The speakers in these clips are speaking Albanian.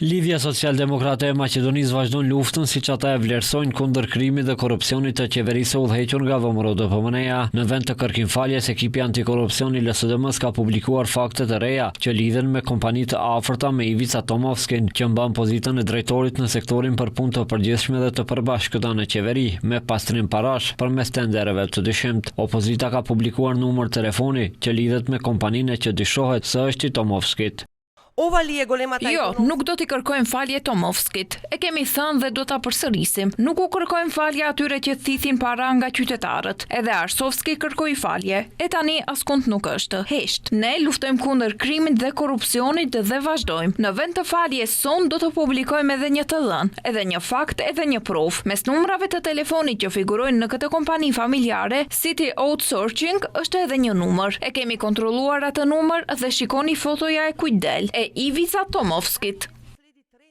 Lidhja Socialdemokrate e Maqedonisë vazhdon luftën siç ata e vlerësojnë kundër krimit dhe korrupsionit të qeverisë së udhëhequr nga VMRO DPMNE-ja. Në vend të kërkimfaljes, ekipi antikorrupsioni LSDM-s ka publikuar fakte të reja që lidhen me kompanitë të afërta me Ivica Tomovskin, që mban pozitën e drejtorit në sektorin për punë të përgjithshme dhe të përbashkëta në qeveri, me pastrim parash përmes tendereve të dyshimt. Opozita ka publikuar numër telefoni që lidhet me kompaninë që dyshohet se është i Tomovskit. Jo, nuk do t'i kërkojmë falje Tomovskit. E kemi thënë dhe do t'a përsërisim. Nuk u kërkojmë falje atyre që thithin para nga qytetarët. Edhe Arsovski kërkoi falje. E tani askund nuk është. Hesht. Ne luftojmë kundër krimit dhe korrupsionit dhe vazhdojmë. Në vend të faljes son do të publikojmë edhe një të dhënë, edhe një fakt, edhe një provë. Mes numrave të telefonit që figurojnë në këtë kompani familjare, City Outsourcing është edhe një numër. E kemi kontrolluar atë numër dhe shikoni fotoja e kujt del. Ivica Tomovskit.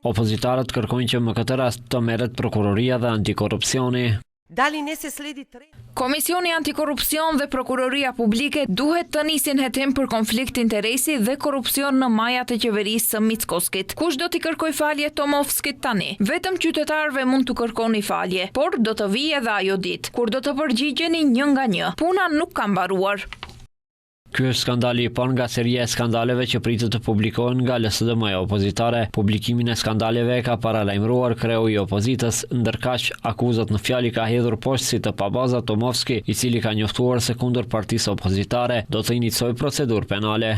Opozitarët kërkojnë që më këtë rast të merret prokuroria dhe antikorrupsioni. Komisioni Antikorrupsion dhe Prokuroria Publike duhet të nisin hetim për konflikt interesi dhe korrupsion në majat e qeverisë së Mickoskit. Kush do t'i kërkoj falje Tomovskit tani? Vetëm qytetarëve mund t'u kërkoni falje, por do të vijë edhe ajo ditë, kur do të përgjigjeni një nga një. Puna nuk ka mbaruar. Ky është skandali i parë nga seria e skandaleve që pritet të publikohen nga LSDM-ja opozitare. Publikimin e skandaleve ka paralajmëruar kreu i opozitës, ndërkaq akuzat në fjalë ka hedhur poshtë si të pabaza Tomovski, i cili ka njoftuar se kundër partisë opozitare do të iniciojë procedurë penale.